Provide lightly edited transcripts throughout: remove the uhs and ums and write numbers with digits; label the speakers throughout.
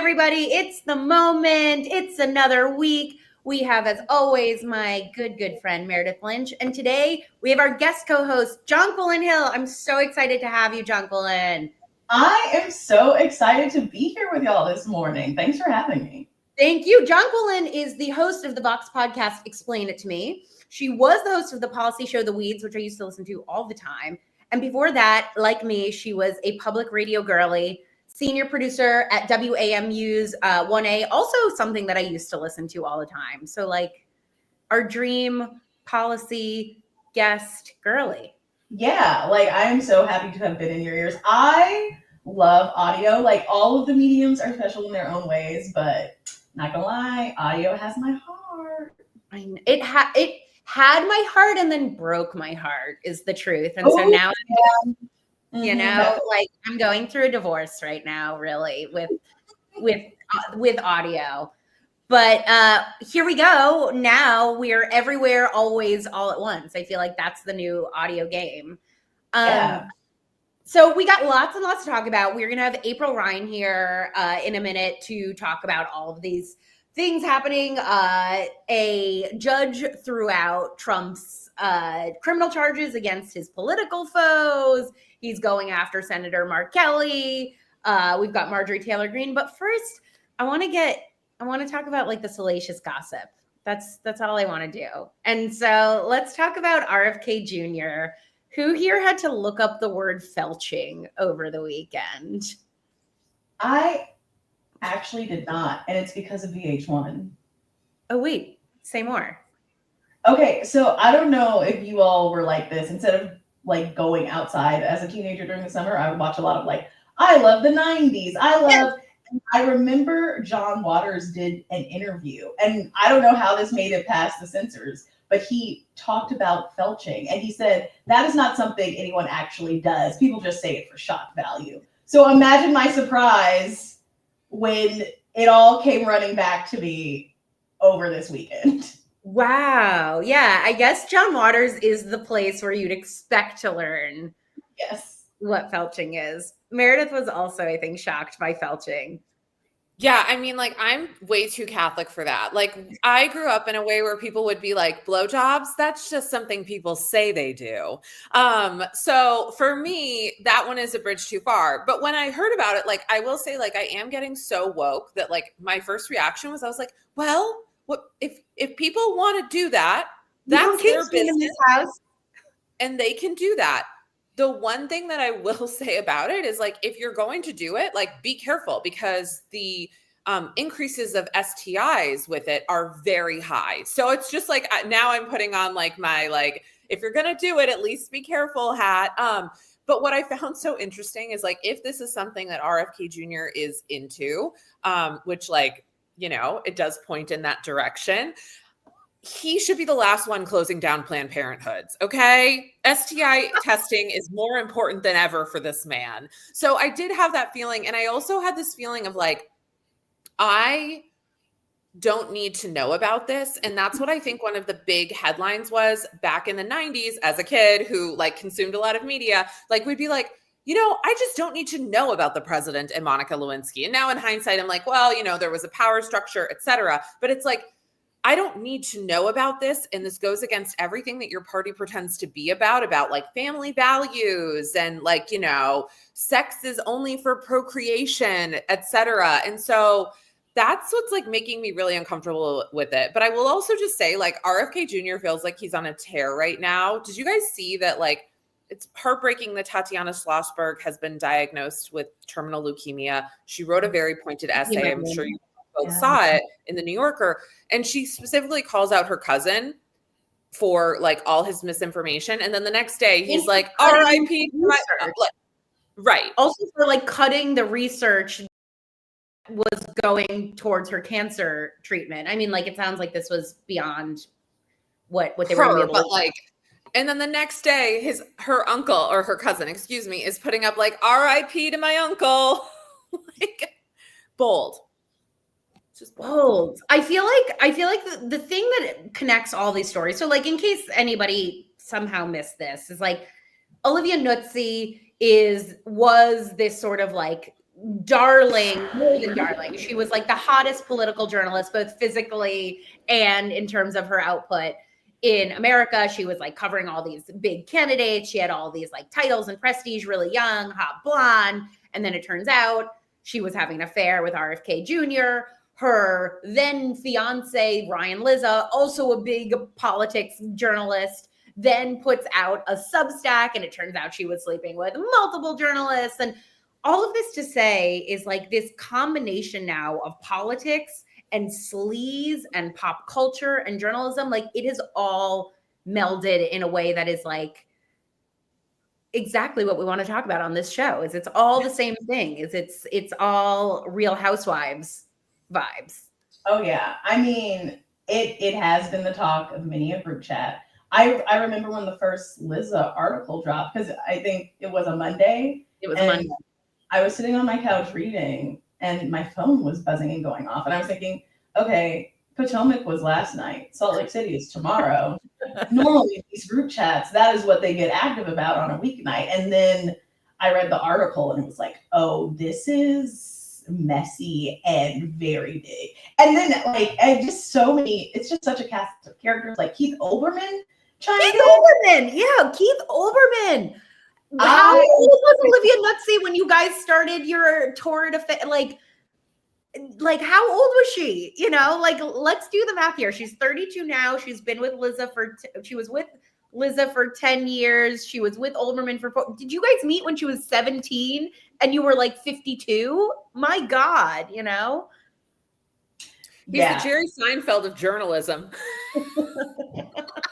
Speaker 1: everybody. It's the moment. It's another week. We have, as always, my good friend, Meredith Lynch. And today we have our guest co-host, Jonquilyn Hill. I'm so excited to have you, Jonquilyn.
Speaker 2: I am so excited to be here with y'all this morning. Thanks for having me.
Speaker 1: Thank you. Jonquilyn is the host of the Vox podcast, Explain It to Me. She was the host of the policy show, The Weeds, which I used to listen to all the time. And before that, like me, she was a public radio girly, senior producer at WAMU's 1A, also something that I used to listen to all the time. So like our dream policy guest girly.
Speaker 2: Yeah, like I'm so happy to have been in your ears. I love audio. Like all of the mediums are special in their own ways, but not gonna lie, audio has my heart.
Speaker 1: It had my heart and then broke my heart is the truth. And so now, you know, like I'm going through a divorce right now, really, with audio. But here we go. Now we're everywhere, always, all at once. I feel like that's the new audio game. So we got lots and lots to talk about. We're going to have April Ryan here in a minute to talk about all of these things happening. A judge threw out Trump's criminal charges against his political foes. He's going after Senator Mark Kelly. We've got Marjorie Taylor Greene. But first, I want to talk about like the salacious gossip. That's all I want to do. And so let's talk about RFK Jr., who here had to look up the word felching over the weekend.
Speaker 2: I actually did not, and it's because of VH1.
Speaker 1: Oh, wait, say more.
Speaker 2: Okay, so I don't know if you all were like this. Instead of like going outside as a teenager during the summer, I would watch a lot of like, I love the 90s. I remember John Waters did an interview, and I don't know how this made it past the censors, but he talked about felching, and he said that is not something anyone actually does. People just say it for shock value. So imagine my surprise when it all came running back to me over this weekend.
Speaker 1: Wow. Yeah, I guess John Waters is the place where you'd expect to learn what felching is. Meredith was also, I think, shocked by felching.
Speaker 3: Yeah, I mean, like, I'm way too Catholic for that. Like, I grew up in a way where people would be like, blowjobs, that's just something people say they do. So for me, that one is a bridge too far. But when I heard about it, like, I will say, like, I am getting so woke that, like, my first reaction was, I was like, well, what if people want to do that, that's their business, in this house, and they can do that. The one thing that I will say about it is, like, if you're going to do it, like, be careful, because the increases of STIs with it are very high. So it's just like, now I'm putting on like my, like, if you're going to do it, at least be careful hat. But what I found so interesting is, like, if this is something that RFK Jr. is into, which, like, you know, it does point in that direction, he should be the last one closing down Planned Parenthoods, okay? STI testing is more important than ever for this man. So I did have that feeling. And I also had this feeling of like, I don't need to know about this. And that's what I think one of the big headlines was back in the 90s as a kid who like consumed a lot of media. Like, we'd be like, you know, I just don't need to know about the president and Monica Lewinsky. And now in hindsight, I'm like, well, you know, there was a power structure, et cetera. But it's like, I don't need to know about this. And this goes against everything that your party pretends to be about like family values and like, you know, sex is only for procreation, et cetera. And so that's what's like making me really uncomfortable with it. But I will also just say, like, RFK Jr. feels like he's on a tear right now. Did you guys see that? Like, it's heartbreaking that Tatiana Schlossberg has been diagnosed with terminal leukemia. She wrote a very pointed essay. I'm sure you both saw it in the New Yorker. And she specifically calls out her cousin for like all his misinformation. And then the next day he's like, RIP. Right.
Speaker 1: Also for like cutting the research was going towards her cancer treatment. I mean, like, it sounds like this was beyond what they were able to do.
Speaker 3: Like, and then the next day her uncle, or her cousin, excuse me, is putting up like RIP to my uncle. Like, bold. Just
Speaker 1: bold. I feel like the thing that connects all these stories. So like, in case anybody somehow missed this, is like Olivia Nuzzi was this sort of like darling, more than darling. She was like the hottest political journalist, both physically and in terms of her output in America. She was like covering all these big candidates. She had all these like titles and prestige, really young, hot blonde. And then it turns out she was having an affair with RFK Jr. Her then fiance, Ryan Lizza, also a big politics journalist, then puts out a Substack, and it turns out she was sleeping with multiple journalists. And all of this to say is like this combination now of politics and sleaze and pop culture and journalism, like it is all melded in a way that is like exactly what we want to talk about on this show. Is it's all the same thing. It's all Real Housewives vibes.
Speaker 2: Oh yeah. I mean, it has been the talk of many a group chat. I remember when the first Lizza article dropped, because I think it was a Monday.
Speaker 1: It was Monday.
Speaker 2: I was sitting on my couch reading, and my phone was buzzing and going off. And I was thinking, okay, Potomac was last night. Salt Lake City is tomorrow. Normally, these group chats, that is what they get active about on a weeknight. And then I read the article, and it was like, oh, this is messy and very big. And then, like, it's just such a cast of characters, like Keith Olbermann.
Speaker 1: Keith Olbermann, yeah, Keith Olbermann. How old was Olivia Nutzi when you guys started your torrid affair? Like how old was she? You know, like let's do the math here. She's 32 now. She's been with Lizza she was with Lizza for 10 years. She was with Olbermann for 4. Did you guys meet when she was 17 and you were like 52? My God, you know?
Speaker 3: He's the Jerry Seinfeld of journalism.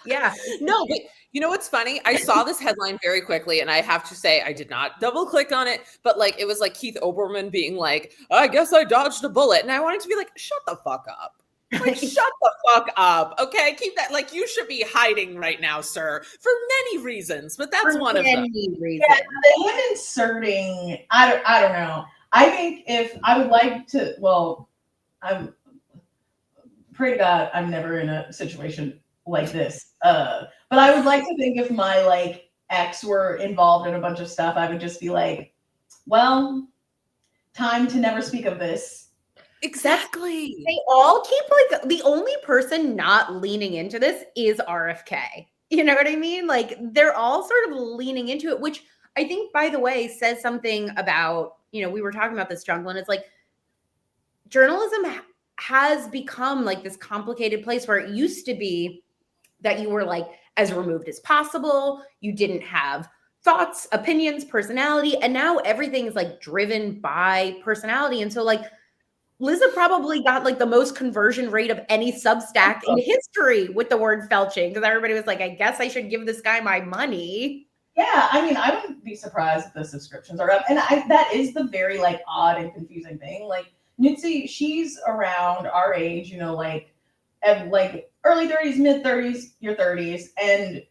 Speaker 1: Yeah.
Speaker 3: No, but you know what's funny? I saw this headline very quickly, and I have to say I did not double click on it, but like it was like Keith Olbermann being like, I guess I dodged a bullet. And I wanted to be like, shut the fuck up. Like, shut the fuck up. Okay. Keep that. Like, you should be hiding right now, sir, for many reasons, but that's one of them.
Speaker 2: Yeah, him inserting, I don't know. I think if I would like to, well, I'm pray to God I'm never in a situation like this. But I would like to think if my like ex were involved in a bunch of stuff, I would just be like, well, time to never speak of this.
Speaker 3: Exactly.
Speaker 1: They all keep like the only person not leaning into this is RFK. You know what I mean? Like they're all sort of leaning into it, which I think, by the way, says something about, you know, we were talking about this, Jonquilyn. It's like journalism has become like this complicated place where it used to be that you were like as removed as possible. You didn't have thoughts, opinions, personality. And now everything is like driven by personality. And so like Lizza probably got like the most conversion rate of any Substack in history with the word felching, because everybody was like, I guess I should give this guy my money.
Speaker 2: Yeah, I mean, I wouldn't be surprised if the subscriptions are up. And that is the very like odd and confusing thing. Like Nutzi, she's around our age, you know, like early 30s, mid 30s, your 30s. And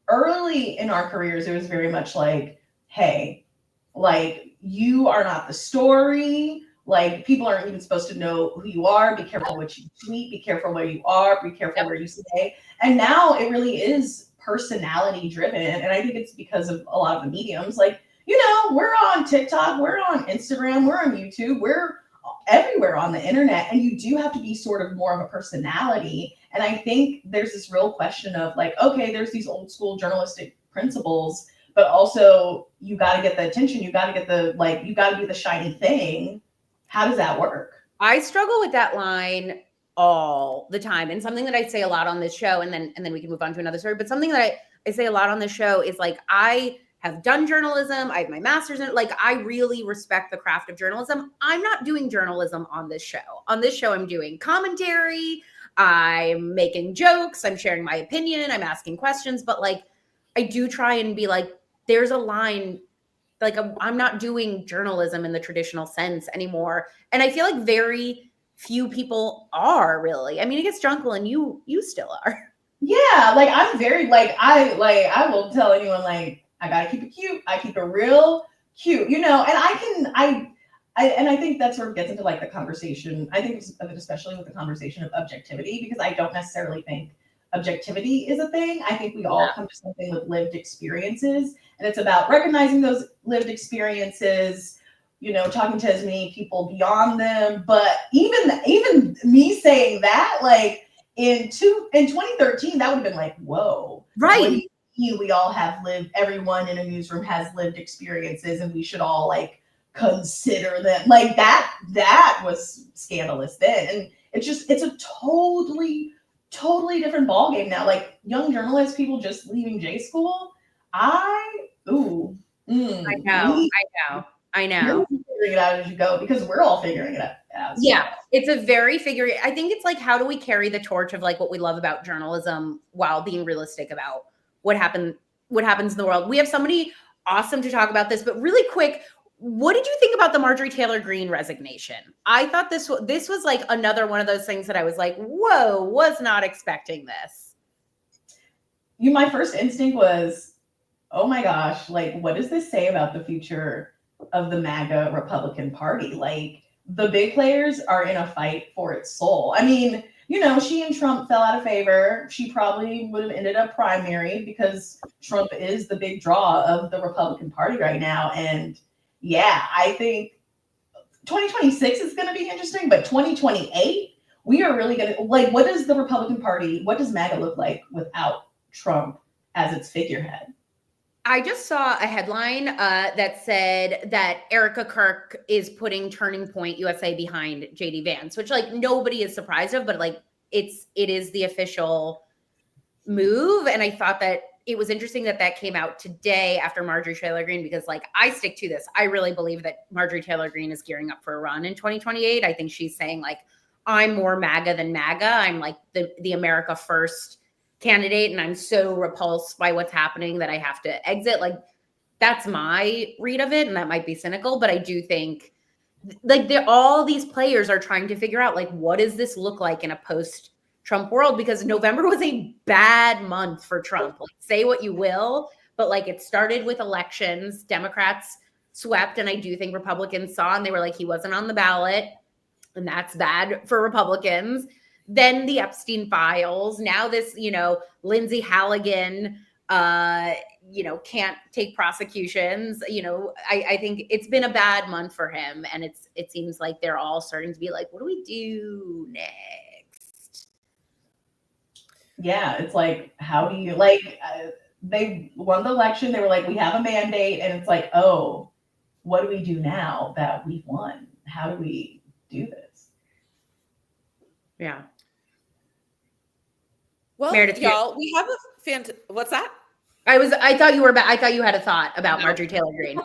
Speaker 2: early in our careers, it was very much like, hey, like you are not the story. Like people aren't even supposed to know who you are. Be careful what you tweet. Be careful where you are. Be careful where you stay. And now it really is personality driven. And I think it's because of a lot of the mediums. Like, you know, we're on TikTok, we're on Instagram, we're on YouTube, we're everywhere on the internet. And you do have to be sort of more of a personality. And I think there's this real question of like, okay, there's these old school journalistic principles, but also you got to get the attention. You got to get the, like, you got to be the shiny thing. How does that work?
Speaker 1: I struggle with that line all the time. And something that I say a lot on this show, and then we can move on to another story, but something that I say a lot on this show is like, I have done journalism. I have my master's in it. Like, I really respect the craft of journalism. I'm not doing journalism on this show. On this show, I'm doing commentary. I'm making jokes. I'm sharing my opinion. I'm asking questions. But like, I do try and be like, there's a line. Like, I'm not doing journalism in the traditional sense anymore. And I feel like very few people are really. I mean, I guess Jonquilyn, you still are.
Speaker 2: Yeah, like I'm very like I will tell anyone like I gotta keep it cute. I keep it real cute, you know. And I think that sort of gets into like the conversation. I think especially with the conversation of objectivity, because I don't necessarily think objectivity is a thing. I think we all come to something with lived experiences, and it's about recognizing those lived experiences, talking to as many people beyond them. But even me saying that, like in 2013, that would have been like, whoa,
Speaker 1: right?
Speaker 2: What do you mean we all have lived? Everyone in a newsroom has lived experiences, and we should all like consider them. Like that was scandalous then, and it's a totally different ballgame now. Like young journalists, people just leaving J school.
Speaker 1: I know.
Speaker 2: You're figuring it out as you go, because we're all figuring it out.
Speaker 1: It's a very I think it's like, how do we carry the torch of like what we love about journalism while being realistic about what happens in the world? We have somebody awesome to talk about this, but really quick, what did you think about the Marjorie Taylor Greene resignation? I thought this was like another one of those things that I was like, whoa, was not expecting this.
Speaker 2: My first instinct was, oh my gosh, like, what does this say about the future of the MAGA Republican Party? Like, the big players are in a fight for its soul. I mean, she and Trump fell out of favor. She probably would have ended up primary because Trump is the big draw of the Republican Party right now. And yeah, I think 2026 is going to be interesting, but 2028, we are really going to, like, what does the Republican Party, what does MAGA look like without Trump as its figurehead?
Speaker 1: I just saw a headline that said that Erica Kirk is putting Turning Point USA behind JD Vance, which like nobody is surprised of, but like it is the official move. And I thought that it was interesting that came out today after Marjorie Taylor Greene, because like I stick to this. I really believe that Marjorie Taylor Greene is gearing up for a run in 2028. I think she's saying like, I'm more MAGA than MAGA. I'm like the America First candidate, and I'm so repulsed by what's happening that I have to exit. Like, that's my read of it, and that might be cynical, but I do think like all these players are trying to figure out like, what does this look like in a post-Trump world? Because November was a bad month for Trump. Like, say what you will, but like it started with elections. Democrats swept, and I do think Republicans saw, and they were like, he wasn't on the ballot, and that's bad for Republicans. Then the Epstein files. Now this, Lindsay Halligan, can't take prosecutions. I think it's been a bad month for him, and it seems like they're all starting to be like, what do we do next?
Speaker 2: Yeah, it's like, how do you they won the election. They were like, we have a mandate, and it's like, oh, what do we do now that we've won? How do we do this?
Speaker 1: Yeah.
Speaker 3: Well,
Speaker 1: Meredith,
Speaker 3: y'all, we have a what's that?
Speaker 1: I thought you had a thought about Marjorie Taylor Greene.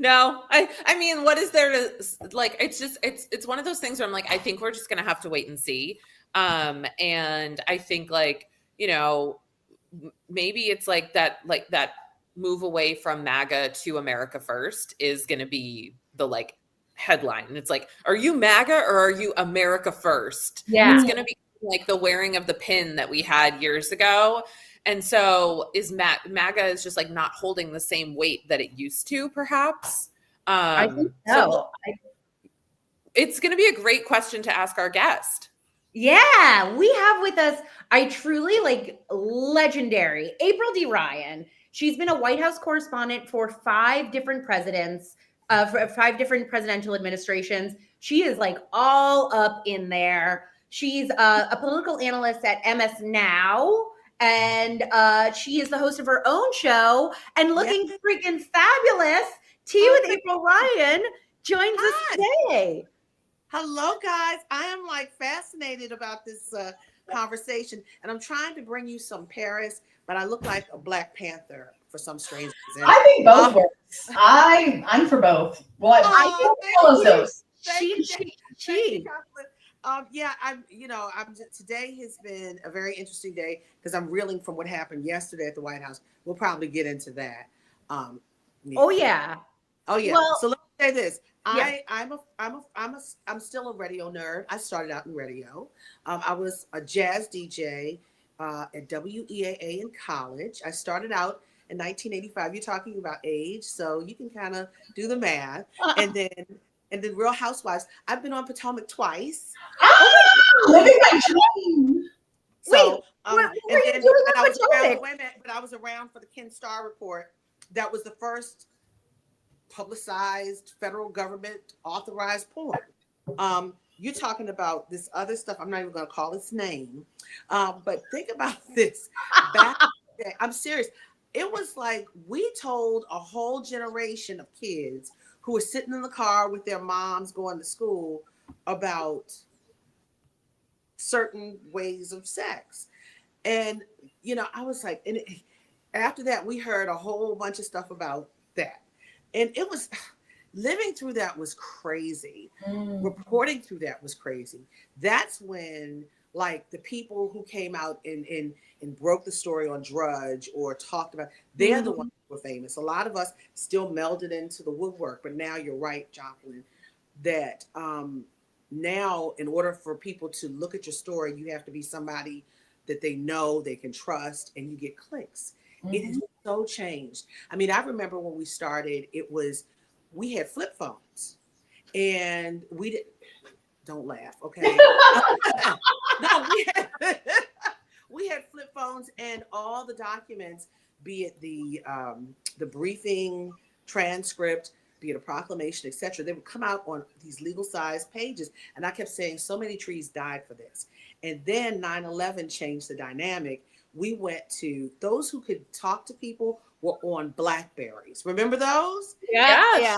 Speaker 3: No, I mean, what is there to like? It's one of those things where I'm like, I think we're just gonna have to wait and see. And I think maybe it's like that move away from MAGA to America First is gonna be the like headline. And it's like, are you MAGA or are you America First?
Speaker 1: Yeah.
Speaker 3: It's gonna be like the wearing of the pin that we had years ago. And so is MAGA is just like not holding the same weight that it used to, perhaps.
Speaker 1: I think so.
Speaker 3: It's going to be a great question to ask our guest.
Speaker 1: Yeah, we have with us, I truly like legendary April D. Ryan. She's been a White House correspondent for 5 different presidents, for 5 different presidential administrations. She is like all up in there. She's a political analyst at MS Now, and she is the host of her own show and looking freaking fabulous. Tea with April Ryan joins us today.
Speaker 4: Hello, guys. I am like fascinated about this conversation, and I'm trying to bring you some Paris, but I look like a Black Panther for some strange reason.
Speaker 2: I think both works. I'm for both. What? I think all of those.
Speaker 4: Today has been a very interesting day because I'm reeling from what happened yesterday at the White House. We'll probably get into that.
Speaker 1: Oh yeah.
Speaker 4: Well, so let me say this.
Speaker 1: Yeah.
Speaker 4: I'm still a radio nerd. I started out in radio. I was a jazz DJ at WEAA in college. I started out in 1985. You're talking about age, so you can kind of do the math. And then Real Housewives. I've been on Potomac twice.
Speaker 2: Living my dream.
Speaker 4: So,
Speaker 1: what were you doing on Potomac?
Speaker 4: But I was around for the Ken Starr report. That was the first publicized federal government authorized porn. You're talking about this other stuff. I'm not even going to call its name. But think about this. Back in the day, I'm serious. It was like we told a whole generation of kids who were sitting in the car with their moms going to school about certain ways of sex. And, I was like, after that, we heard a whole bunch of stuff about that. And it was, living through that was crazy. Reporting through that was crazy. That's when, like, the people who came out and broke the story on Drudge or talked about, they're the ones who were famous. A lot of us still melded into the woodwork. But now you're right, Jonquilyn, that now in order for people to look at your story, you have to be somebody that they know, they can trust, and you get clicks. It has so changed. I mean, I remember when we started, we had flip phones, and don't laugh, okay? No, we had flip phones, and all the documents, be it the briefing transcript, be it a proclamation, etc., they would come out on these legal sized pages. And I kept saying, so many trees died for this. And then 9/11 changed the dynamic. We went to those who could talk to people were on Blackberries. Remember those?
Speaker 1: Yeah.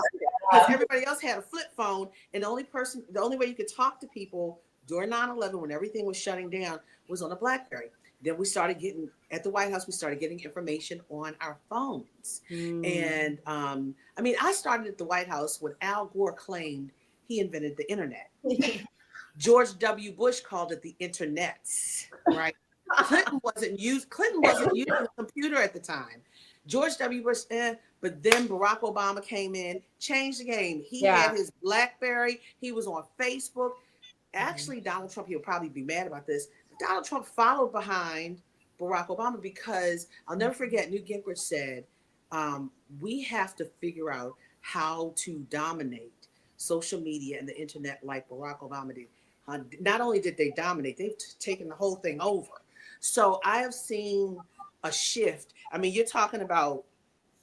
Speaker 4: Because everybody else had a flip phone, and the only way you could talk to people during 9/11 when everything was shutting down was on a Blackberry. Then we started getting, at the White House, we started getting information on our phones. And I mean, I started at the White House when Al Gore claimed he invented the internet. George W. Bush called it the internets, right? Clinton wasn't using a computer at the time. George W. Bush, but then Barack Obama came in, changed the game. He had his Blackberry. He was on Facebook. Actually, Donald Trump, he'll probably be mad about this. Donald Trump followed behind Barack Obama because I'll never forget, Newt Gingrich said, we have to figure out how to dominate social media and the internet like Barack Obama did. Not only did they dominate, they've taken the whole thing over. So I have seen a shift. I mean, you're talking about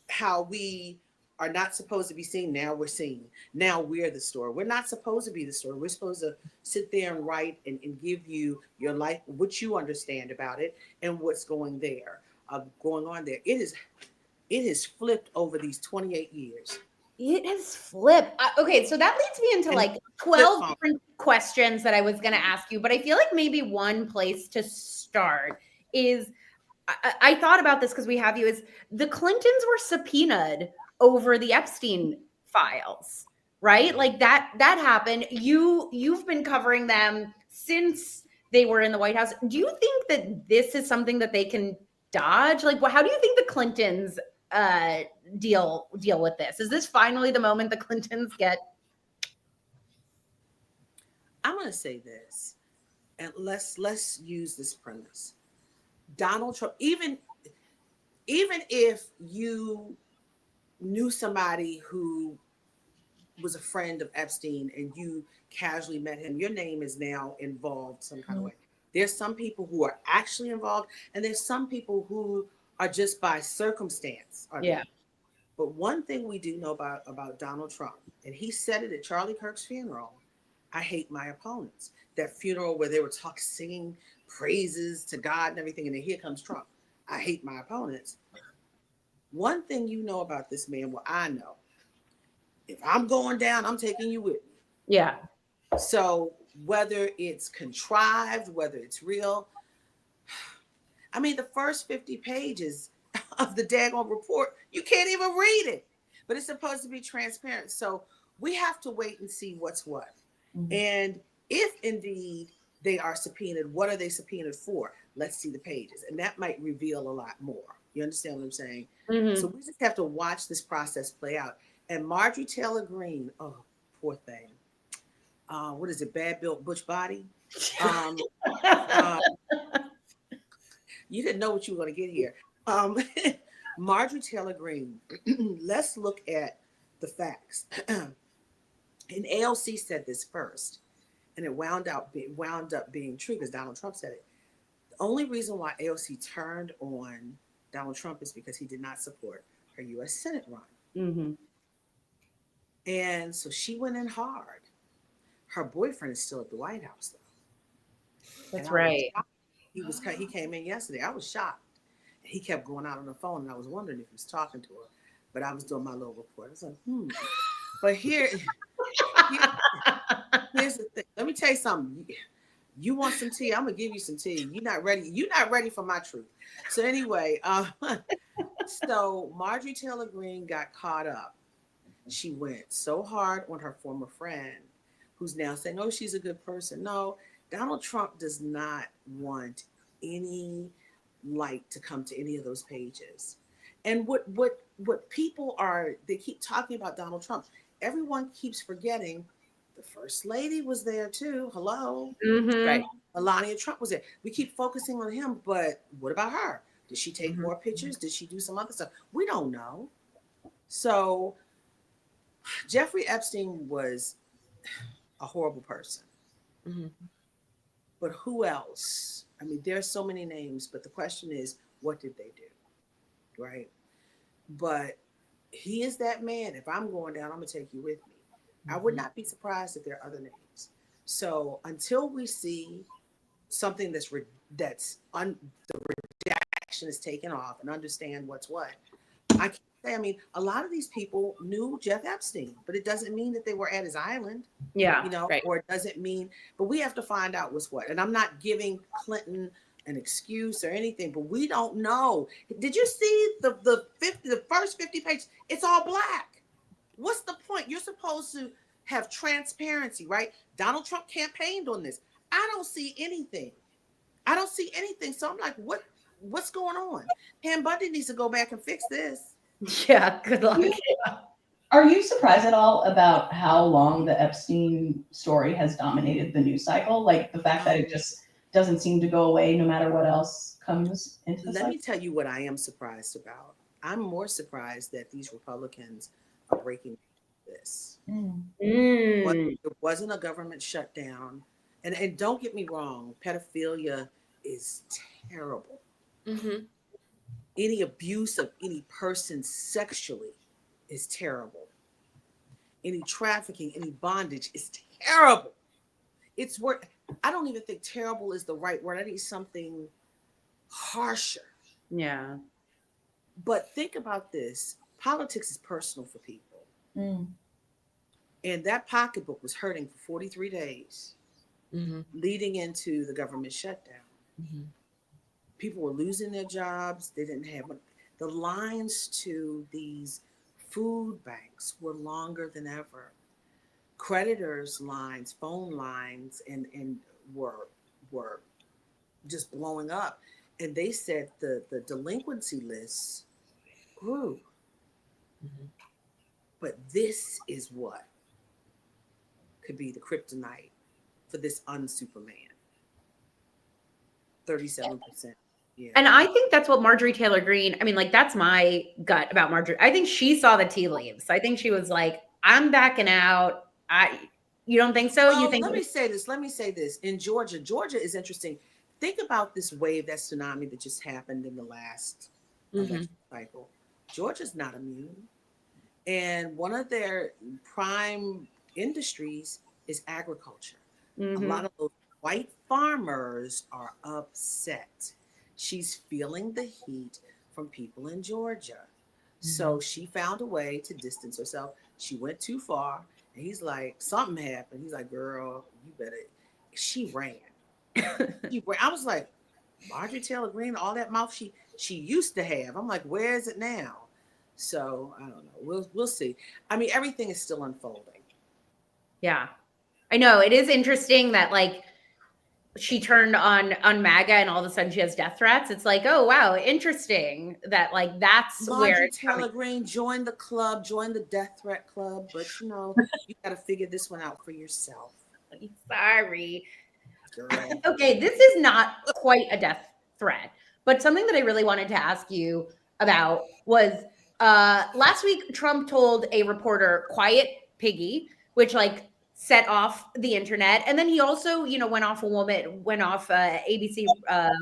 Speaker 4: how we are not supposed to be seen. Now we're seen. Now we're the story. We're not supposed to be the story. We're supposed to sit there and write and give you your life, what you understand about it and what's going on there. It has flipped over these 28 years.
Speaker 1: It has flipped. Okay, so that leads me into like 12 different questions that I was going to ask you, but I feel like maybe one place to start is, I thought about this because we have you, is the Clintons were subpoenaed over the Epstein files, right? Like that happened. You've been covering them since they were in the White House. Do you think that this is something that they can dodge? Like, how do you think the Clintons deal with this? Is this finally the moment the Clintons get?
Speaker 4: I'm going to say this, and let's use this premise. Donald Trump, even if you knew somebody who was a friend of Epstein and you casually met him, your name is now involved some kind of way. There's some people who are actually involved, and there's some people who are just by circumstance.
Speaker 1: Yeah.
Speaker 4: But one thing we do know about Donald Trump, and he said it at Charlie Kirk's funeral, I hate my opponents. That funeral where they were singing praises to God and everything, and then here comes Trump. I hate my opponents. One thing you know about this man, well, I know, if I'm going down, I'm taking you with me.
Speaker 1: Yeah.
Speaker 4: So whether it's contrived, whether it's real, I mean, the first 50 pages of the daggone report, you can't even read it, but it's supposed to be transparent. So we have to wait and see what's what. And if indeed they are subpoenaed, what are they subpoenaed for? Let's see the pages. And that might reveal a lot more. You understand what I'm saying? So we just have to watch this process play out. And Marjorie Taylor Greene, oh, poor thing. What is it? Bad built butch body. You didn't know what you were going to get here. Marjorie Taylor Greene, let's look at the facts. And AOC said this first, and it wound up being true because Donald Trump said it. The only reason why AOC turned on Donald Trump is because he did not support her U.S. Senate run. And so she went in hard. Her boyfriend is still at the White House, though.
Speaker 1: That's right.
Speaker 4: He came in yesterday. I was shocked. He kept going out on the phone, and I was wondering if he was talking to her. But I was doing my little report. I was like, But here's the thing. Let me tell you something. You want some tea? I'm gonna give you some tea. You're not ready. You're not ready for my truth. So anyway, so Marjorie Taylor Greene got caught up. She went so hard on her former friend, who's now saying, "Oh, she's a good person." No, Donald Trump does not want any light to come to any of those pages. And what people are, they keep talking about Donald Trump. Everyone keeps forgetting the first lady was there too. Hello.
Speaker 1: Mm-hmm.
Speaker 3: Right.
Speaker 4: Melania Trump was there. We keep focusing on him, but what about her? Did she take
Speaker 1: Mm-hmm.
Speaker 4: more pictures? Did she do some other stuff? We don't know. So Jeffrey Epstein was a horrible person.
Speaker 3: Mm-hmm.
Speaker 4: But who else? I mean, there's so many names, but the question is, what did they do? Right? But he is that man. If I'm going down, I'm going to take you with me. I would not be surprised if there are other names. So until we see something the redaction is taken off and understand what's what, I can't say. I mean, a lot of these people knew Jeff Epstein, but it doesn't mean that they were at his island.
Speaker 1: Yeah.
Speaker 4: You know,
Speaker 3: Right.
Speaker 4: Or it doesn't mean, but we have to find out what's what. And I'm not giving Clinton an excuse or anything, but we don't know. Did you see the first 50 pages? It's all black. What's the point? You're supposed to have transparency, right? Donald Trump campaigned on this. I don't see anything. So I'm like, what's going on? Pam Bundy needs to go back and fix this.
Speaker 1: Yeah. Good luck.
Speaker 2: Are you surprised at all about how long the Epstein story has dominated the news cycle? Like the fact that it just doesn't seem to go away no matter what else comes into the
Speaker 4: Let
Speaker 2: cycle?
Speaker 4: me tell you what I am surprised about. I'm more surprised that these Republicans are breaking this.
Speaker 1: Mm.
Speaker 4: There wasn't a government shutdown. And don't get me wrong, pedophilia is terrible.
Speaker 3: Mm-hmm.
Speaker 4: Any abuse of any person sexually is terrible. Any trafficking, any bondage is terrible. It's worth. I don't even think terrible is the right word. I need something harsher.
Speaker 1: Yeah.
Speaker 4: But think about this. Politics is personal for people. And that pocketbook was hurting for 43 days, leading into the government shutdown.
Speaker 3: Mm-hmm.
Speaker 4: People were losing their jobs. They didn't have the lines to these food banks were longer than ever. Creditors' lines, phone lines, and were just blowing up. And they said the delinquency lists grew.
Speaker 3: Mm-hmm.
Speaker 4: But this is what could be the kryptonite for this unsuperman. 37%. Yeah.
Speaker 1: And I think that's what Marjorie Taylor Greene, I mean, like, that's my gut about Marjorie. I think she saw the tea leaves. I think she was like, I'm backing out. You don't think so?
Speaker 4: Well,
Speaker 1: You think?
Speaker 4: Let me say this. In Georgia is interesting. Think about this wave, that tsunami that just happened in the last election cycle. Georgia's not immune. And one of their prime industries is agriculture.
Speaker 1: Mm-hmm.
Speaker 4: A lot of those white farmers are upset. She's feeling the heat from people in Georgia. So she found a way to distance herself. She went too far. And he's like, something happened. He's like, girl, you better. She ran. I was like, Marjorie Taylor Greene, all that mouth she used to have. I'm like, where is it now? So I don't know. We'll see. I mean, everything is still unfolding.
Speaker 1: Yeah. I know. It is interesting that, like, she turned on MAGA and all of a sudden she has death threats. It's like, oh, wow, interesting that, like, that's
Speaker 4: Marjorie
Speaker 1: where it's
Speaker 4: Taylor Greene, join the club, join the death threat club. But, you know, you got to figure this one out for yourself.
Speaker 1: Sorry.
Speaker 4: Girl.
Speaker 1: Okay, this is not quite a death threat, but something that I really wanted to ask you about was last week Trump told a reporter, quiet Piggy, which, like, set off the internet. And then he also, you know, went off ABC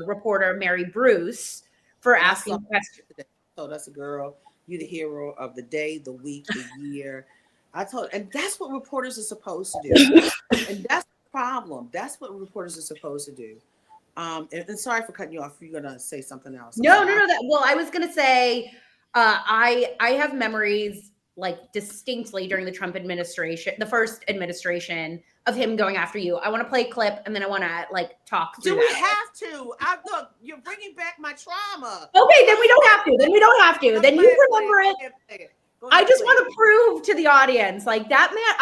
Speaker 1: reporter Mary Bruce for asking questions.
Speaker 4: So that's a girl. You're the hero of the day, the week, the year. And that's what reporters are supposed to do. And that's the problem. That's what reporters are supposed to do. And sorry for cutting you off. You're gonna say something else.
Speaker 1: No. Well, I was gonna say, I have memories like distinctly during the Trump administration, the first administration, of him going after you. I want to play a clip, and then I want to like talk through.
Speaker 4: Do we have to? Look, you're bringing back my trauma.
Speaker 1: Okay, then we don't have to. Then you remember it. I just want to prove to the audience, like, that man,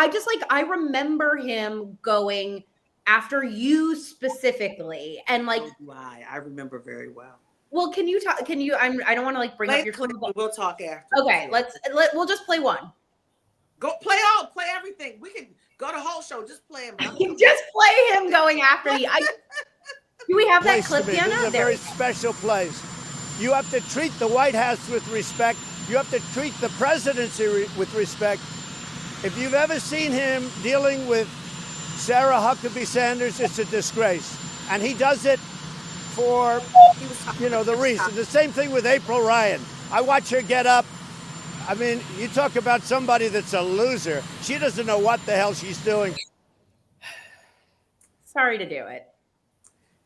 Speaker 1: I remember him going after you specifically. And like,
Speaker 4: I remember very well.
Speaker 1: Well, can you talk? I don't want to like bring up your
Speaker 4: clip. We'll talk after.
Speaker 1: Okay, we'll just play one.
Speaker 4: Go play everything. We can go the whole show. Just play him.
Speaker 1: Just play him going after you. Do we have that clip, Diana?
Speaker 5: This is a very special place. You have to treat the White House with respect. You have to treat the presidency with respect. If you've ever seen him dealing with Sarah Huckabee Sanders, it's a disgrace. And he does it for, the reason. The same thing with April Ryan. I watch her get up. I mean, you talk about somebody that's a loser. She doesn't know what the hell she's doing.
Speaker 1: Sorry to do it.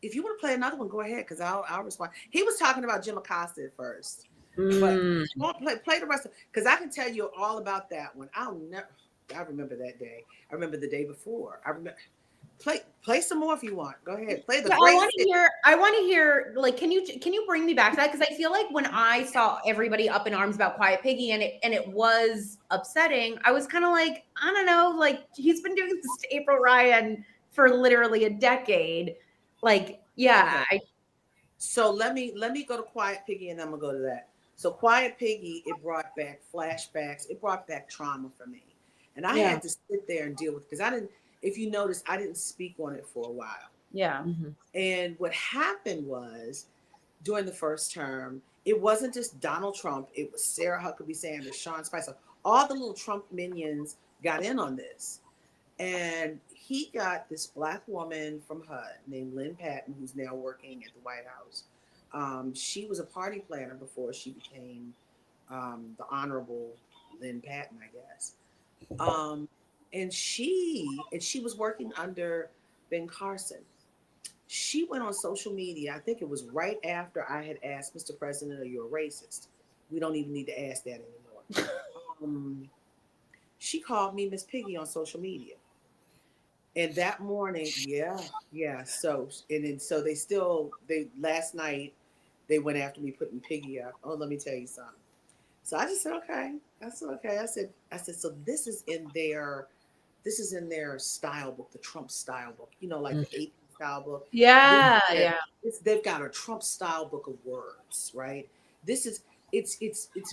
Speaker 4: If you want to play another one, go ahead, because I'll respond. He was talking about Jim Acosta at first. But you won't play the rest of, because I can tell you all about that one. I remember that day. I remember the day before. I remember. Play some more if you want. Go ahead. Play the.
Speaker 1: Yeah, I want to hear. Like, can you bring me back to that? Because I feel like when I saw everybody up in arms about Quiet Piggy and it was upsetting, I was kind of like, I don't know, like, he's been doing this to April Ryan for literally a decade. Like, yeah.
Speaker 4: Okay. So let me go to Quiet Piggy, and I'm gonna go to that. So Quiet Piggy, it brought back flashbacks. It brought back trauma for me. And I had to sit there and deal with it, because if you notice, I didn't speak on it for a while.
Speaker 1: Yeah.
Speaker 3: Mm-hmm.
Speaker 4: And what happened was, during the first term, it wasn't just Donald Trump. It was Sarah Huckabee Sanders, Sean Spicer. All the little Trump minions got in on this. And he got this Black woman from HUD named Lynn Patton, who's now working at the White House. She was a party planner before she became the Honorable Lynn Patton, I guess. And she was working under Ben Carson. She went on social media. I think it was right after I had asked, Mr. President, are you a racist? We don't even need to ask that anymore. She called me Miss Piggy on social media. And that morning, yeah. So last night they went after me putting Piggy up. Oh, let me tell you something. So I just said, okay. I said, okay. I said, so this is in their style book, the Trump style book, like the 80s style book.
Speaker 1: Yeah.
Speaker 4: They've got a Trump style book of words, right? It's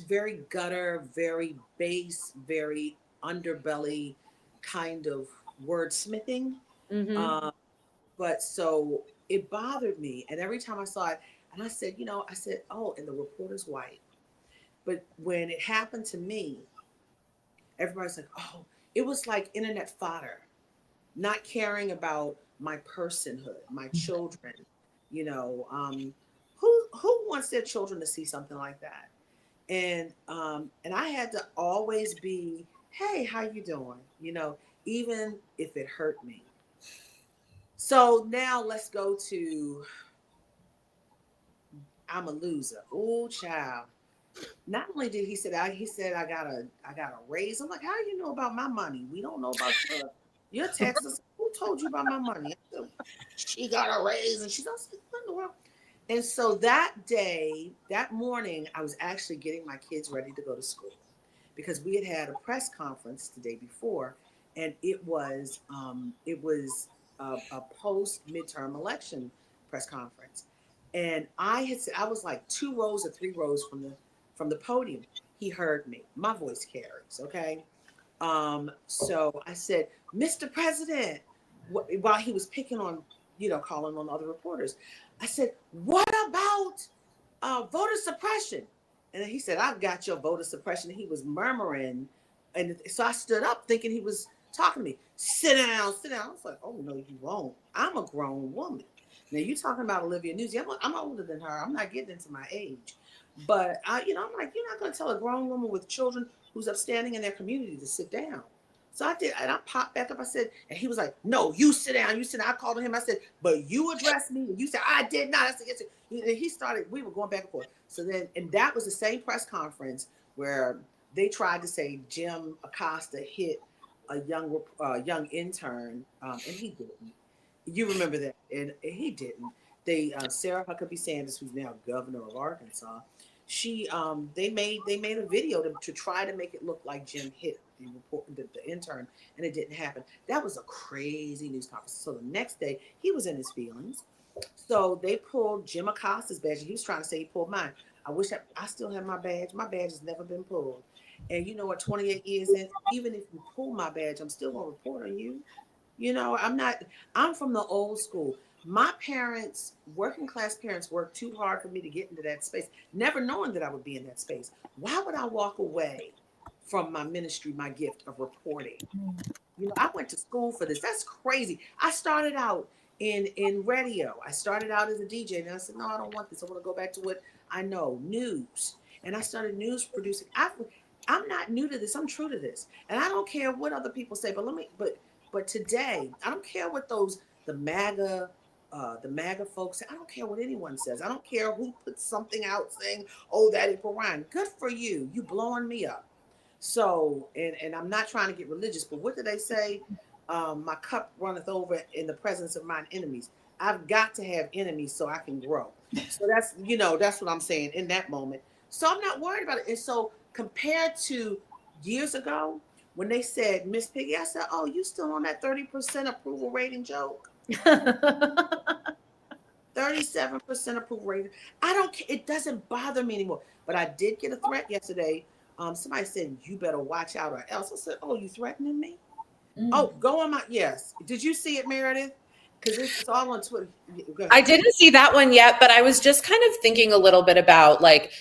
Speaker 4: very gutter, very base, very underbelly kind of wordsmithing.
Speaker 1: Mm-hmm.
Speaker 4: But so it bothered me. And every time I saw it, and I said, oh, and the reporter's white. But when it happened to me, everybody's like, oh, it was like internet fodder, not caring about my personhood, my children, who wants their children to see something like that? And I had to always be, hey, how you doing? Even if it hurt me. So now let's go to, I'm a loser. Oh, child. Not only did he said I got a raise. I'm like, how do you know about my money? We don't know about your taxes. Who told you about my money? She got a raise, and she's like, what in the world? And so that morning, I was actually getting my kids ready to go to school, because we had a press conference the day before, and it was a post midterm election press conference, and I was like 2 rows or 3 rows from the podium. He heard me. My voice carries, okay? So I said, Mr. President, while he was picking on, calling on other reporters, I said, what about voter suppression? And then he said, I've got your voter suppression. And he was murmuring. And so I stood up thinking he was talking to me. Sit down. I was like, oh, no, you won't. I'm a grown woman. Now, you're talking about Olivia Newsy. I'm older than her. I'm not getting into my age. But, I'm like, you're not going to tell a grown woman with children who's upstanding in their community to sit down. So I did, and I popped back up. I said, and he was like, no, you sit down, you sit down. I called him. I said, but you addressed me. And you said, I did not. I said, yes. And he started, we were going back and forth. So then, and that was the same press conference where they tried to say Jim Acosta hit a young intern, and he didn't. You remember that, and he didn't. They Sarah Huckabee Sanders, who's now governor of Arkansas, they made a video to try to make it look like Jim hit the intern, and it didn't happen. That was a crazy news conference. So the next day, he was in his feelings. So they pulled Jim Acosta's badge. He was trying to say he pulled mine. I wish I still have my badge. My badge has never been pulled. And you know what? 28 years in, even if you pull my badge, I'm still gonna report on you. You know, I'm from the old school. My parents, working class parents, worked too hard for me to get into that space, never knowing that I would be in that space. Why would I walk away from my ministry, my gift of reporting? You know, I went to school for this. That's crazy. I started out in radio. I started out as a DJ, and I said, no, I don't want this. I want to go back to what I know, news. And I started news producing. I'm not new to this. I'm true to this. And I don't care what other people say, but today, I don't care what the MAGA folks say. I don't care what anyone says. I don't care who puts something out saying, oh, that April Ryan. Good for you. You blowing me up. So, and I'm not trying to get religious, but what did they say? My cup runneth over in the presence of mine enemies. I've got to have enemies so I can grow. So that's what I'm saying in that moment. So I'm not worried about it. And so compared to years ago, when they said, Miss Piggy, I said, oh, you still on that 30% approval rating joke? 37% approval rating. I don't care. It doesn't bother me anymore. But I did get a threat yesterday. Somebody said, you better watch out or else. I said, oh, you threatening me? Oh, go on yes. Did you see it, Meredith? Because it's all on Twitter.
Speaker 3: I didn't see that one yet, but I was just kind of thinking a little bit about like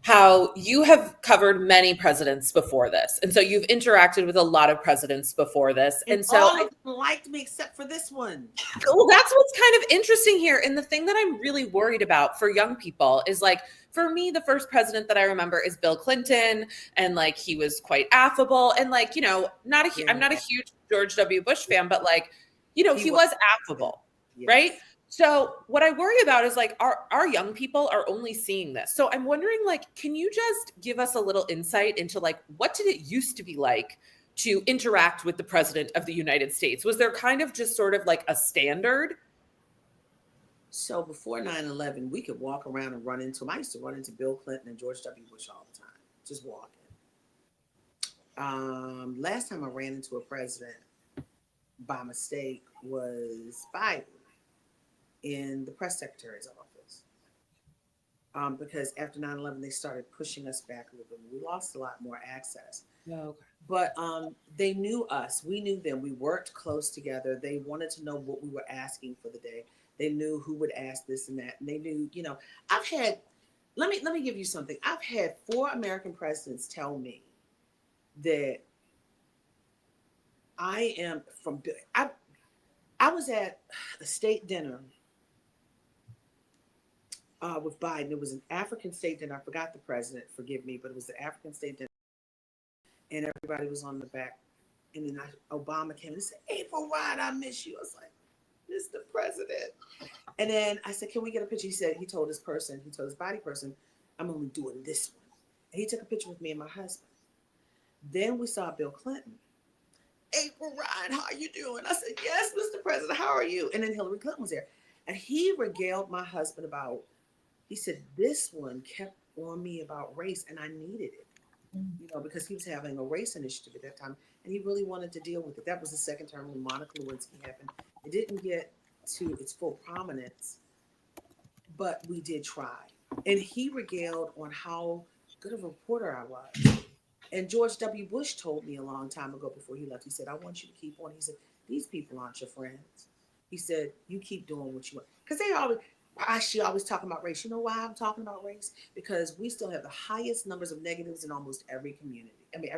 Speaker 3: how you have covered many presidents before this. And so you've interacted with a lot of presidents before this. And so
Speaker 4: all of them liked me except for this one.
Speaker 3: Well, that's what's kind of interesting here. And the thing that I'm really worried about for young people is like, for me, the first president that I remember is Bill Clinton. And like, he was quite affable and like, you know, I'm not a huge George W. Bush fan, but like, you know, he was affable, yes. Right? So what I worry about is like our young people are only seeing this. So I'm wondering, like, can you just give us a little insight into like, what did it used to be like to interact with the president of the United States? Was there kind of just sort of like a standard?
Speaker 4: So before 9/11, we could walk around and run into him. I used to run into Bill Clinton and George W. Bush all the time, just walking. Last time I ran into a president by mistake was Biden in the press secretary's office. Because after 9/11, they started pushing us back a little bit. We lost a lot more access.
Speaker 3: Oh, okay.
Speaker 4: But they knew us. We knew them. We worked close together. They wanted to know what we were asking for the day. They knew who would ask this and that. And they knew, you know, let me give you something. I've had 4 American presidents tell me that I was at a state dinner with Biden. It was an African state dinner. I forgot the president, forgive me, but it was the African state dinner. And everybody was on the back. And then Obama came and said, April Ryan, I miss you. I was like, Mr. President. And then I said, can we get a picture? He said, he told his body person, I'm only doing this one. And he took a picture with me and my husband. Then we saw Bill Clinton. April Ryan, how are you doing? I said, yes, Mr. President, how are you? And then Hillary Clinton was there. And he regaled my husband he said, this one kept on me about race and I needed it. You know, because he was having a race initiative at that time, and he really wanted to deal with it. That was the second term when Monica Lewinsky happened. It didn't get to its full prominence, but we did try. And he regaled on how good of a reporter I was. And George W. Bush told me a long time ago before he left, he said, I want you to keep on. He said, these people aren't your friends. He said, you keep doing what you want. Because she always talking about race. You know why I'm talking about race? Because we still have the highest numbers of negatives in almost every community. I mean,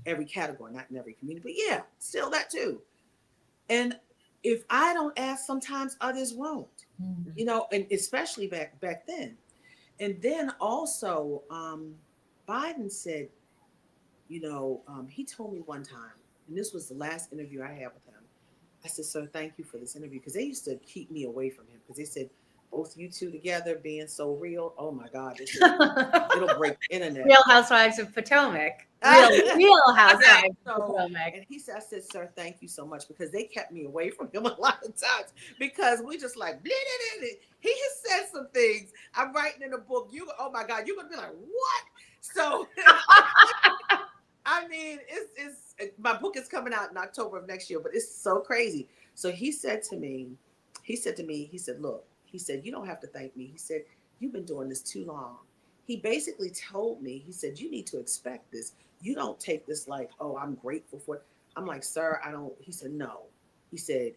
Speaker 4: every category, not in every community, but yeah, still that too. And if I don't ask, sometimes others won't, you know, and especially back then. And then also, Biden said, you know, he told me one time, and this was the last interview I had with him. I said, sir, thank you for this interview, because they used to keep me away from him because they said, both you two together being so real, oh my God, they said, it'll break the internet.
Speaker 1: Real Housewives of Potomac. Real Housewives of Potomac.
Speaker 4: And he said, I said, sir, thank you so much, because they kept me away from him a lot of times because we just like, blah, blah, blah. He has said some things. I'm writing in a book. Oh my God, you're going to be like, what? So, I mean, it's my book is coming out in October of next year, but it's so crazy. So he said to me, look, he said, you don't have to thank me. He said, you've been doing this too long. He basically told me, he said, you need to expect this. You don't take this like, oh, I'm grateful for it. I'm like, sir, I don't. He said, no. He said,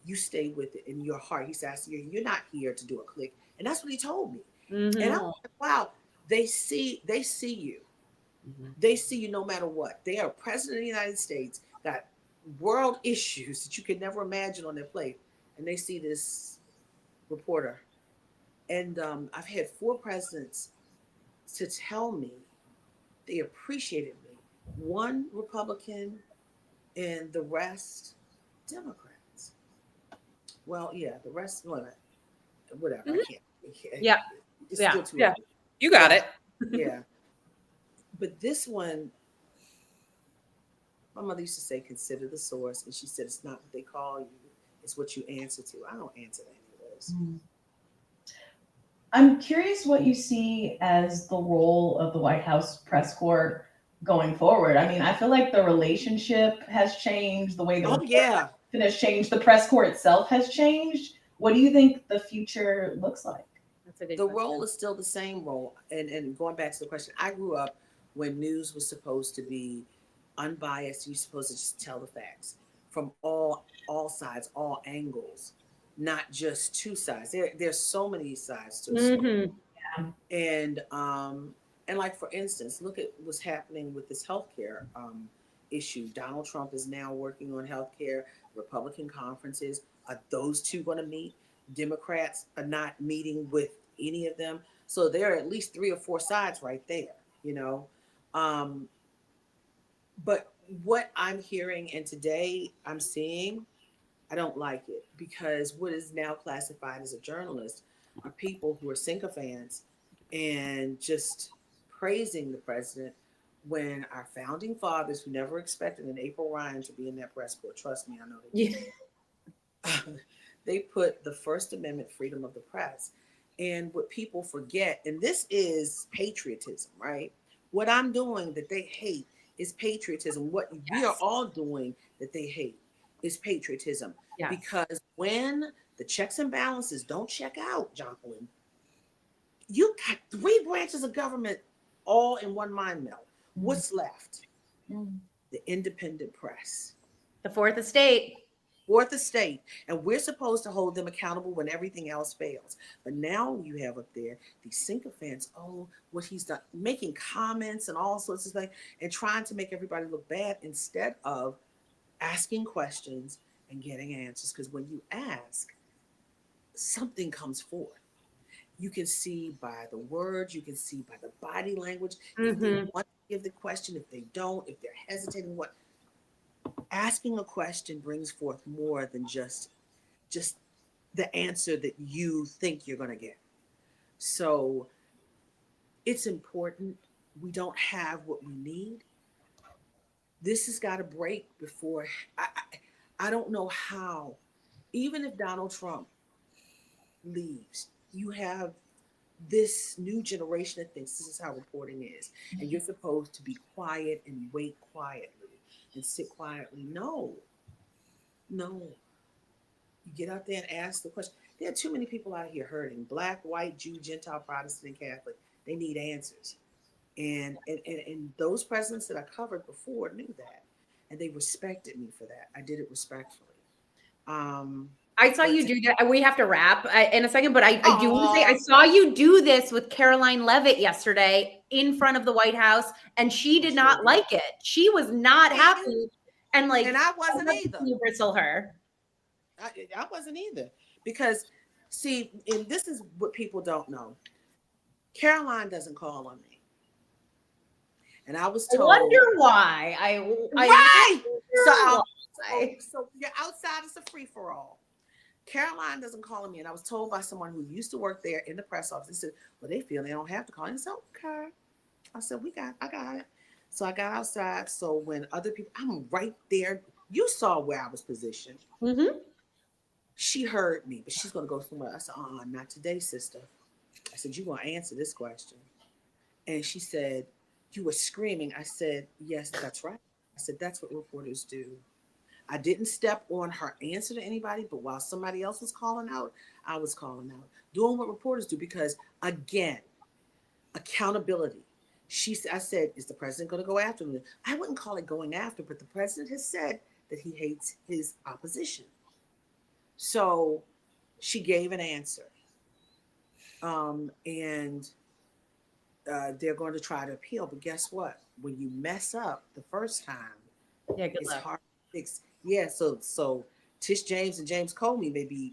Speaker 4: you stay with it in your heart. He said, you're not here to do a click. And that's what he told me. Mm-hmm. And I'm like, wow, they see you. Mm-hmm. They see you no matter what. They are president of the United States, got world issues that you could never imagine on their plate. And they see this reporter. And I've had 4 presidents to tell me they appreciated me. 1 Republican and the rest Democrats. Well, yeah, the rest, whatever. Mm-hmm. I can't.
Speaker 1: Yeah.
Speaker 4: It's still too early.
Speaker 3: You got it.
Speaker 4: Yeah. But this one, my mother used to say, consider the source. And she said, it's not what they call you. It's what you answer to. I don't answer to any of those. Mm-hmm.
Speaker 2: I'm curious what you see as the role of the White House press corps going forward. I mean, I feel like the relationship has changed, the way the has changed, the press corps itself has changed. What do you think the future looks like?
Speaker 1: That's a good
Speaker 4: question. Role is still the same role. And going back to the question, I grew up when news was supposed to be unbiased. You're supposed to just tell the facts from all sides, all angles. Not just 2 sides. There's so many sides to a story. Mm-hmm. And like, for instance, look at what's happening with this healthcare issue. Donald Trump is now working on healthcare. Republican conferences. Are those 2 going to meet? Democrats are not meeting with any of them. So there are at least 3 or 4 sides right there, you know. But what I'm hearing and today I'm seeing, I don't like it, because what is now classified as a journalist are people who are sycophants and just praising the president when our founding fathers, who never expected an April Ryan to be in that press corps, trust me, I know they did. Yeah. They put the First Amendment, freedom of the press. And what people forget, and this is patriotism, right? What I'm doing that they hate is patriotism. What we are all doing that they hate is patriotism. Yes. Because when the checks and balances don't check out, Jonquilyn, you got 3 branches of government all in one mind meld. Mm-hmm. What's left? Mm-hmm. The independent press.
Speaker 1: The Fourth Estate.
Speaker 4: And we're supposed to hold them accountable when everything else fails. But now you have up there these sycophants, what he's done, making comments and all sorts of things and trying to make everybody look bad instead of asking questions and getting answers. Because when you ask, something comes forth. You can see by the words, you can see by the body language. Mm-hmm. If they want to give the question, if they don't, if they're hesitating, what? Asking a question brings forth more than just the answer that you think you're going to get. So it's important. We don't have what we need. This has got to break before. I don't know how. Even if Donald Trump leaves, you have this new generation that thinks this is how reporting is. Mm-hmm. And you're supposed to be quiet and wait quietly. And sit quietly. No. You get out there and ask the question. There are too many people out here hurting. Black, white, Jew, Gentile, Protestant, Catholic. They need answers. And those presidents that I covered before knew that. And they respected me for that. I did it respectfully.
Speaker 1: I saw you do that. We have to wrap in a second, but I do want to say I saw you do this with Caroline Leavitt yesterday in front of the White House, and she did not like it. She was not happy, and
Speaker 4: I wasn't either.
Speaker 1: You bristle her.
Speaker 4: I wasn't either, because see, and this is what people don't know. Caroline doesn't call on me, and I was told.
Speaker 1: I wonder why.
Speaker 4: Right. So you're outside, it's a free-for-all. Caroline doesn't call me, and I was told by someone who used to work there in the press office. They said, well, they feel they don't have to call. And I said, okay. I said, I got it. So I got outside. So when other people, I'm right there. You saw where I was positioned.
Speaker 1: Mm-hmm.
Speaker 4: She heard me, but she's going to go somewhere. I said, not today, sister. I said, you're going to answer this question. And she said, you were screaming. I said, yes, that's right. I said, that's what reporters do. I didn't step on her answer to anybody, but while somebody else was calling out, I was calling out, doing what reporters do. Because again, accountability. I said, is the president going to go after me? I wouldn't call it going after, but the president has said that he hates his opposition. So she gave an answer. And they're going to try to appeal. But guess what? When you mess up the first time, it's hard to fix. Yeah, so Tish James and James Comey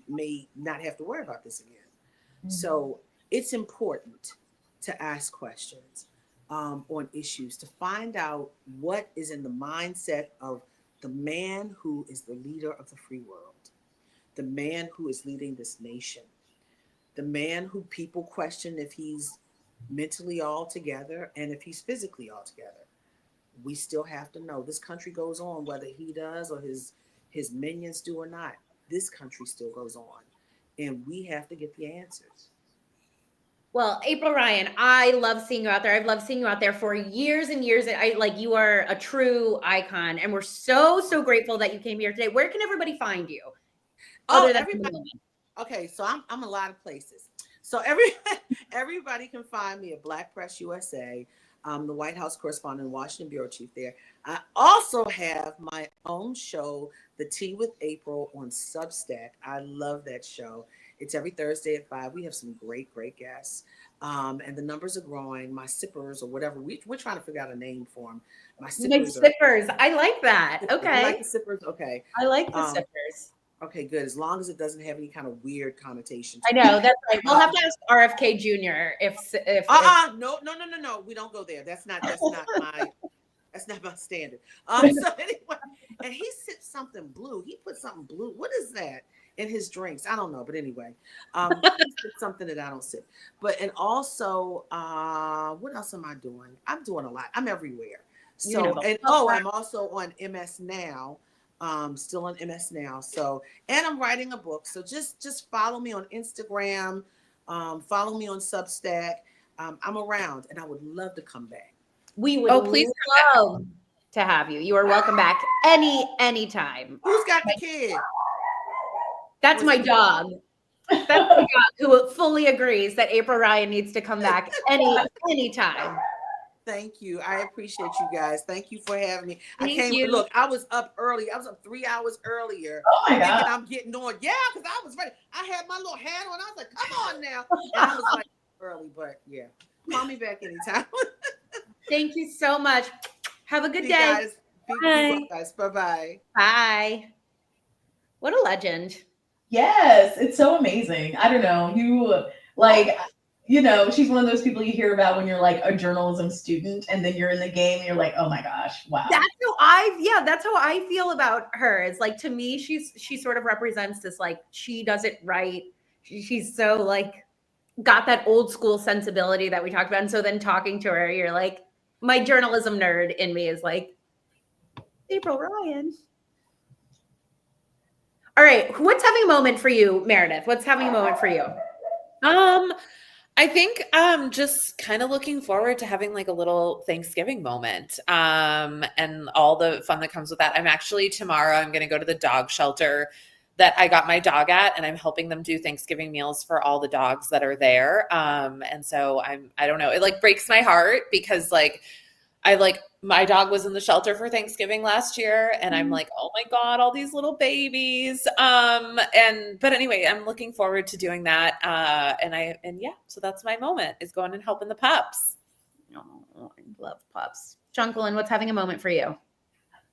Speaker 4: may not have to worry about this again. Mm-hmm. So it's important to ask questions on issues, to find out what is in the mindset of the man who is the leader of the free world, the man who is leading this nation, the man who people question if he's mentally all together and if he's physically all together. We still have to know this country goes on, whether he does or his minions do or not. This country still goes on, and we have to get the answers.
Speaker 1: Well, April Ryan, I love seeing you out there. I've loved seeing you out there for years and years. You are a true icon, and we're so grateful that you came here today. Where can everybody find you?
Speaker 4: Okay, so I'm a lot of places. So everybody can find me at Black Press USA. The White House correspondent, Washington bureau chief there. I also have my own show, The Tea with April, on Substack. I love that show. It's every Thursday at 5. We have some great guests. And the numbers are growing. My sippers or whatever. We're trying to figure out a name for them. My sippers.
Speaker 1: I like that. Okay.
Speaker 4: You like the sippers? Okay.
Speaker 1: I like the sippers.
Speaker 4: Okay, good. As long as it doesn't have any kind of weird connotation.
Speaker 1: I know, that's right. We'll have to ask RFK Jr.
Speaker 4: No. We don't go there. That's not my standard. So anyway, and he sipped something blue. He put something blue. What is that in his drinks? I don't know, but anyway, he sipped something that I don't sip. But and also, what else am I doing? I'm doing a lot. I'm everywhere. So I'm also on MS Now. Still on MS Now. So, and I'm writing a book. So just follow me on Instagram. Follow me on Substack. I'm around, and I would love to come back.
Speaker 1: We would please love to have you. You are welcome back anytime.
Speaker 4: Who's got the kid?
Speaker 1: That's my dog. That's my dog who fully agrees that April Ryan needs to come back anytime.
Speaker 4: Thank you. I appreciate you guys. Thank you for having me.
Speaker 1: Look,
Speaker 4: I was up early. I was up 3 hours earlier.
Speaker 2: Oh my God.
Speaker 4: I'm getting on. Yeah, because I was ready. I had my little hat on. I was like, come on now. And I was like early, but yeah. Call me back anytime.
Speaker 1: Thank you so much. Have a good day.
Speaker 4: Guys. Bye. Guys. Bye-bye.
Speaker 1: Bye. What a legend.
Speaker 2: Yes, it's so amazing. I don't know. She's one of those people you hear about when you're like a journalism student and then you're in the game and you're like, oh my gosh, wow.
Speaker 1: That's how I feel about her. It's like, to me, she sort of represents this, like, she does it right. She's so like got that old school sensibility that we talked about. And so then talking to her, you're like, my journalism nerd in me is like, April Ryan. All right. What's having a moment for you, Meredith? What's having a moment for you?
Speaker 3: I think just kind of looking forward to having like a little Thanksgiving moment and all the fun that comes with that. Tomorrow I'm going to go to the dog shelter that I got my dog at, and I'm helping them do Thanksgiving meals for all the dogs that are there. And so I don't know, it like breaks my heart because my dog was in the shelter for Thanksgiving last year, and I'm like, oh my God, all these little babies. But anyway, I'm looking forward to doing that. So that's my moment, is going and helping the pups.
Speaker 1: Oh, I love pups. Jonquilyn, what's having a moment for you?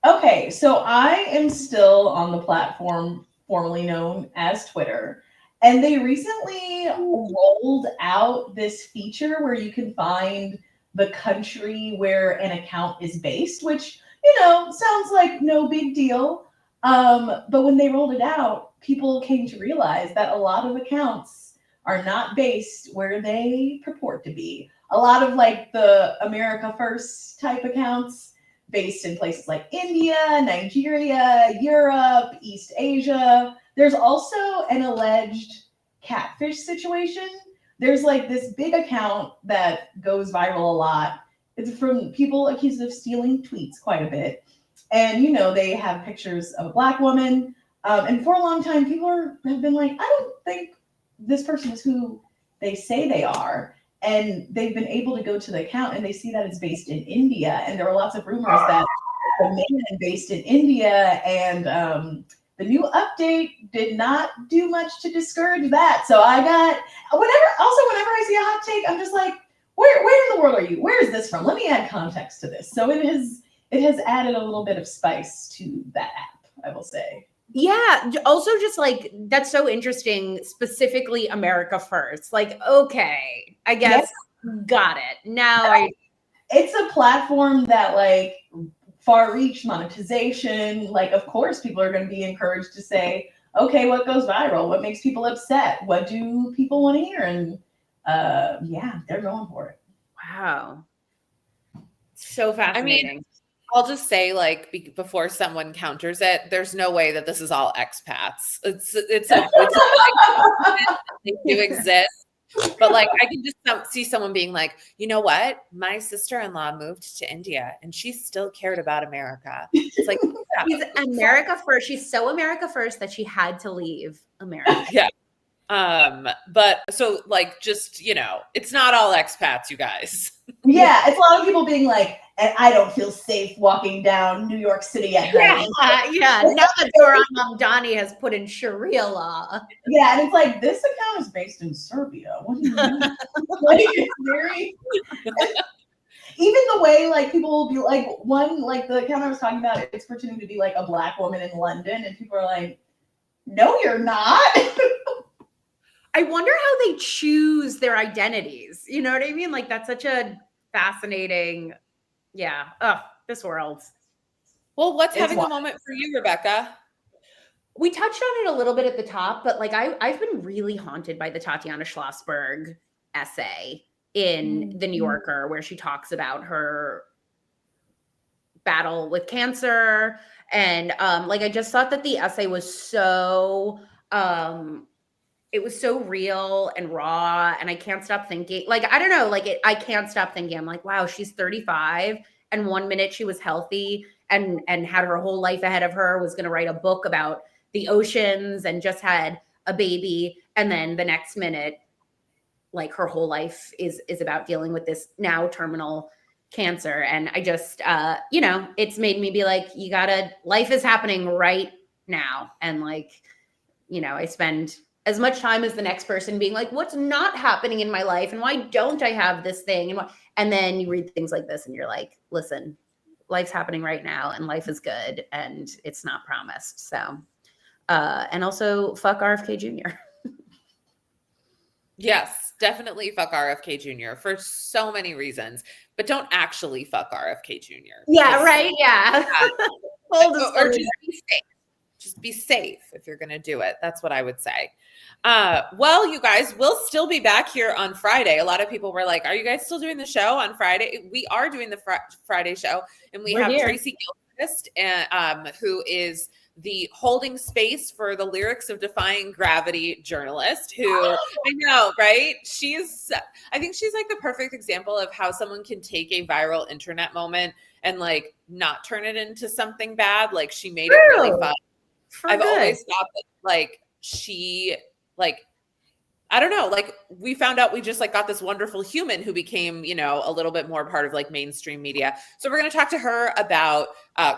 Speaker 2: Okay, so I am still on the platform formerly known as Twitter, and they recently rolled out this feature where you can find the country where an account is based, which, sounds like no big deal. But when they rolled it out, people came to realize that a lot of accounts are not based where they purport to be. A lot of like the America First type accounts based in places like India, Nigeria, Europe, East Asia. There's also an alleged catfish situation. There's like this big account that goes viral a lot. It's from people accused of stealing tweets quite a bit. And, they have pictures of a Black woman. And for a long time, people have been like, I don't think this person is who they say they are. And they've been able to go to the account and they see that it's based in India. And there were lots of rumors that the man based in India, and the new update did not do much to discourage that. So whenever I see a hot take, I'm just like, where in the world are you? Where is this from? Let me add context to this. So it has added a little bit of spice to that app, I will say.
Speaker 1: Yeah. Also, just like, that's so interesting, specifically America First. Like, okay, I guess, got it. Now
Speaker 2: it's a platform that like far reach monetization. Like, of course, people are going to be encouraged to say, okay, what goes viral? What makes people upset? What do people want to hear? And they're going for it.
Speaker 1: Wow. So fascinating.
Speaker 3: I mean, I'll just say, like, before someone counters it, there's no way that this is all expats. They do exist, but like, I can just see someone being like, you know what? My sister-in-law moved to India, and she still cared about America. It's like,
Speaker 1: she's America First. She's so America First that she had to leave America.
Speaker 3: Yeah. But so like, just, it's not all expats, you guys.
Speaker 2: Yeah, it's a lot of people being like, and I don't feel safe walking down New York City at night.
Speaker 1: Yeah. Now that Zoran Mamdani has put in Sharia law.
Speaker 2: Yeah, and it's like, this account is based in Serbia. What do you mean? Like, it's very... Even the way, like, people will be like, the account I was talking about, it's pretending to be like a Black woman in London, and people are like, no, you're not.
Speaker 1: I wonder how they choose their identities. You know what I mean? Like, that's such a fascinating, this world.
Speaker 3: Well, what's having a moment for you, Rebecca?
Speaker 1: We touched on it a little bit at the top, but like, I've been really haunted by the Tatiana Schlossberg essay in The New Yorker, where she talks about her battle with cancer. And I just thought that the essay was so... it was so real and raw, and I can't stop thinking, like, I don't know, like, I can't stop thinking, I'm like, wow, she's 35, and 1 minute she was healthy and had her whole life ahead of her, was going to write a book about the oceans and just had a baby. And then the next minute, like, her whole life is about dealing with this now terminal cancer. And I just, it's made me be like, life is happening right now. And like, I spend as much time as the next person being like, what's not happening in my life? And why don't I have this thing? And then you read things like this and you're like, listen, life's happening right now and life is good and it's not promised. So, and also fuck RFK Jr.
Speaker 3: Yes, definitely fuck RFK Jr. for so many reasons, but don't actually fuck RFK Jr.
Speaker 1: Yeah, right. Yeah.
Speaker 3: Or just be safe. Just be safe if you're going to do it. That's what I would say. Well, you guys, we'll still be back here on Friday. A lot of people were like, are you guys still doing the show on Friday? We are doing the Friday show, and we're have here. Tracy Gilchrist, who is the holding space for the lyrics of Defying Gravity journalist, who I know, right? I think she's like the perfect example of how someone can take a viral internet moment and like not turn it into something bad. Like, she made it really fun. I've always thought that, like, she, like, I don't know, like, we found out we just like got this wonderful human who became, a little bit more part of like mainstream media. So we're going to talk to her about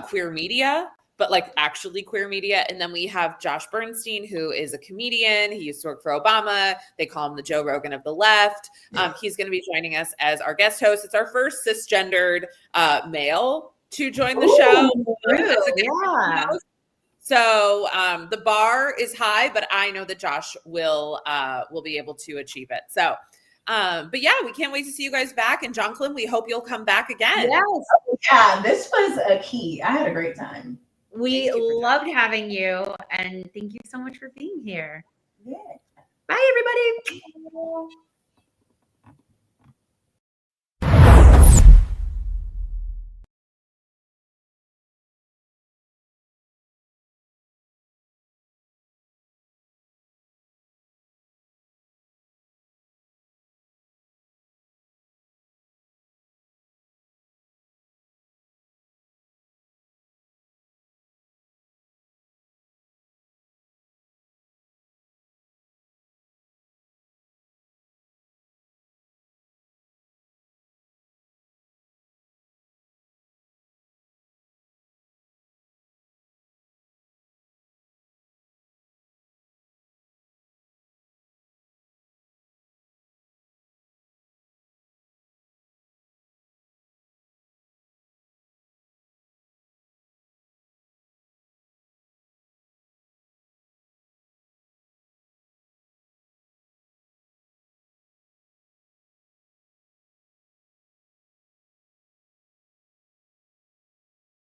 Speaker 3: queer media, but like actually queer media. And then we have Josh Bernstein, who is a comedian. He used to work for Obama. They call him the Joe Rogan of the left. He's going to be joining us as our guest host. It's our first cisgendered male to join the show.
Speaker 1: Yeah.
Speaker 3: So the bar is high, but I know that Josh will be able to achieve it. So, but yeah, we can't wait to see you guys back. And Jonquilyn, we hope you'll come back again.
Speaker 2: Yes, for Yeah, this was a key. I had a great time.
Speaker 1: We
Speaker 4: Thank you for
Speaker 1: loved having you, and thank you so much for being here.
Speaker 2: Yeah.
Speaker 1: Bye, everybody.